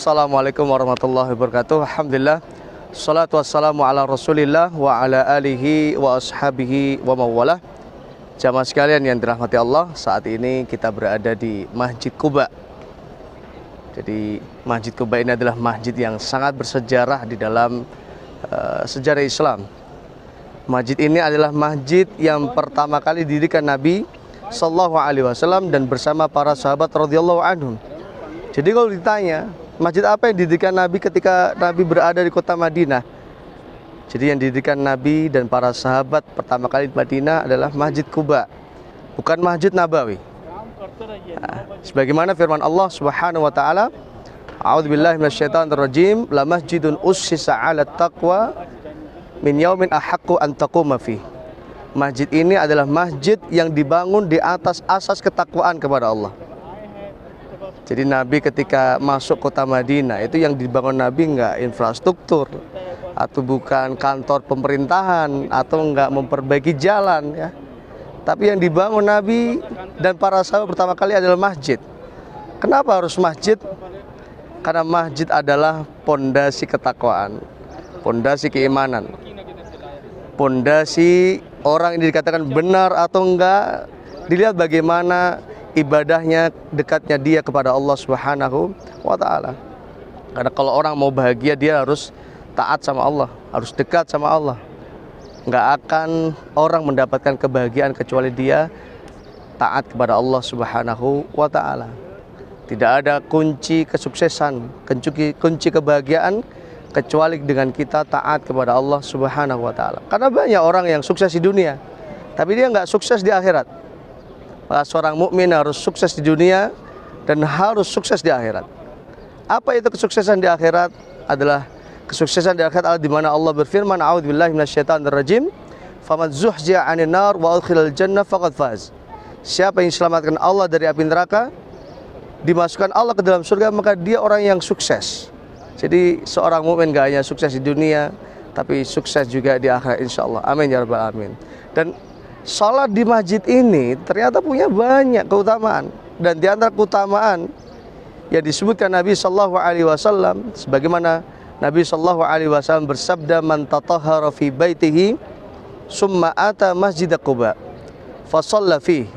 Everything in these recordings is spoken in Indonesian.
Assalamualaikum warahmatullahi wabarakatuh. Alhamdulillah, salatu wassalamu ala rasulillah wa ala alihi wa ashabihi wa mawalah. Jamaah sekalian yang dirahmati Allah, saat ini kita berada di Masjid Quba. Jadi Masjid Quba ini adalah masjid yang sangat bersejarah di dalam sejarah Islam. Masjid ini adalah masjid yang pertama kali didirikan Nabi Sallallahu Alaihi Wasallam dan bersama para sahabat radhiyallahu anhum. Jadi kalau ditanya, masjid apa yang didirikan Nabi ketika Nabi berada di kota Madinah? Jadi yang didirikan Nabi dan para sahabat pertama kali di Madinah adalah Masjid Quba, bukan Masjid Nabawi. Sebagaimana firman Allah Subhanahu wa taala, A'udzubillahi minasyaitonirrajim, la masjidun ussisa 'ala taqwa min yaumin ahaqqu an taquma fi. Masjid ini adalah masjid yang dibangun di atas asas ketakwaan kepada Allah. Jadi Nabi ketika masuk kota Madinah itu yang dibangun Nabi enggak infrastruktur atau bukan kantor pemerintahan atau enggak memperbaiki jalan ya. Tapi yang dibangun Nabi dan para sahabat pertama kali adalah masjid. Kenapa harus masjid? Karena masjid adalah pondasi ketakwaan, pondasi keimanan, pondasi orang ini dikatakan benar atau enggak dilihat bagaimana ibadahnya, dekatnya dia kepada Allah Subhanahu wa taala. Karena kalau orang mau bahagia dia harus taat sama Allah, harus dekat sama Allah. Enggak akan orang mendapatkan kebahagiaan kecuali dia taat kepada Allah Subhanahu wa taala. Tidak ada kunci kesuksesan, kunci kebahagiaan kecuali dengan kita taat kepada Allah Subhanahu wa taala. Karena banyak orang yang sukses di dunia, tapi dia enggak sukses di akhirat. Seorang mukmin harus sukses di dunia dan harus sukses di akhirat. Apa itu kesuksesan di akhirat? Adalah kesuksesan di akhirat adalah di mana Allah berfirman, A'udzubillahi minasyaitonirrajim, faman zuhziya 'anil nar wa udkhilal jannah faqad faz. Siapa yang diselamatkan Allah dari api neraka, dimasukkan Allah ke dalam surga, maka dia orang yang sukses. Jadi seorang mukmin gak hanya sukses di dunia, tapi sukses juga di akhirat insyaallah. Amin ya rabbal alamin. Dan salat di masjid ini ternyata punya banyak keutamaan, dan di antara keutamaan yang disebutkan Nabi sallallahu alaihi wasallam sebagaimana Nabi sallallahu alaihi wasallam bersabda, man tatahhara fi baitihi summa ata masjid Quba fa shalla fihi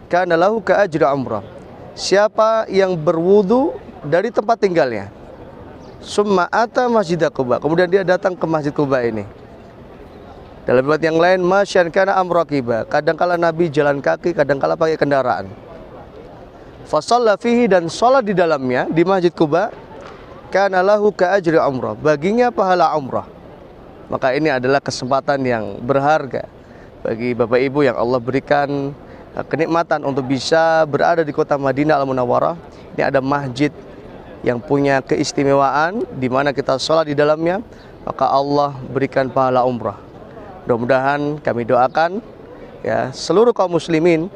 kana lahu ka ajri umrah. Siapa yang berwudu dari tempat tinggalnya summa ata masjid Quba, kemudian dia datang ke Masjid Quba ini. Dalam riwayat yang lain, masyan kana amraqiba, kadangkala Nabi jalan kaki, kadangkala pakai kendaraan. Fa shalla fihi, dan salat di dalamnya di Masjid Quba, kana lahu ka ajri umrah, baginya pahala umrah. Maka ini adalah kesempatan yang berharga bagi Bapak Ibu yang Allah berikan kenikmatan untuk bisa berada di kota Madinah Al-Munawwarah. Ini ada masjid yang punya keistimewaan di mana kita salat di dalamnya, maka Allah berikan pahala umrah. Mudah-mudahan kami doakan ya seluruh kaum muslimin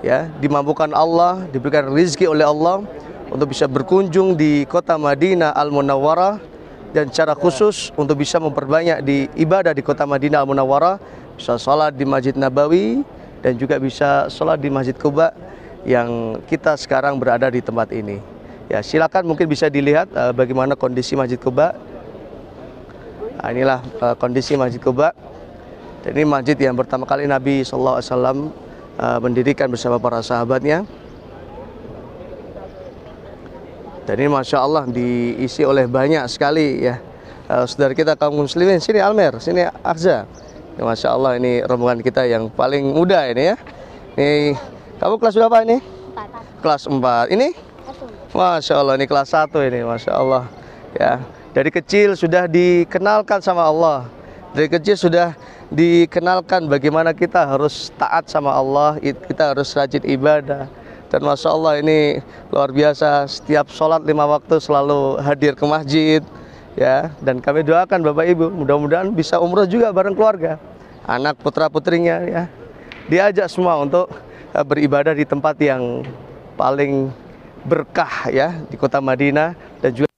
ya dimampukan Allah, diberikan rezeki oleh Allah untuk bisa berkunjung di kota Madinah Al-Munawwarah, dan secara khusus untuk bisa memperbanyak di ibadah di kota Madinah Al-Munawwarah, bisa sholat di Masjid Nabawi dan juga bisa sholat di Masjid Quba yang kita sekarang berada di tempat ini. Ya, silakan mungkin bisa dilihat bagaimana kondisi Masjid Quba. Nah, inilah kondisi Masjid Quba. Dan ini masjid yang pertama kali Nabi Sallallahu Alaihi Wasallam mendirikan bersama para sahabatnya. Dan ini Masya Allah diisi oleh banyak sekali ya saudara kita kaum muslimin. Sini Almer, sini Akza ya, Masya Allah ini rombongan kita yang paling muda ini ya. Ini kamu kelas berapa ini? 4. Kelas 4. Ini? 1. Masya Allah ini kelas 1 ini, Masya Allah ya. Dari kecil sudah dikenalkan sama Allah. Dari kecil sudah dikenalkan bagaimana kita harus taat sama Allah, kita harus rajin ibadah. Dan Masya Allah ini luar biasa, setiap sholat 5 waktu selalu hadir ke masjid ya. Dan kami doakan Bapak Ibu mudah-mudahan bisa umroh juga bareng keluarga, anak putra putrinya ya, diajak semua untuk beribadah di tempat yang paling berkah ya di kota Madinah dan juga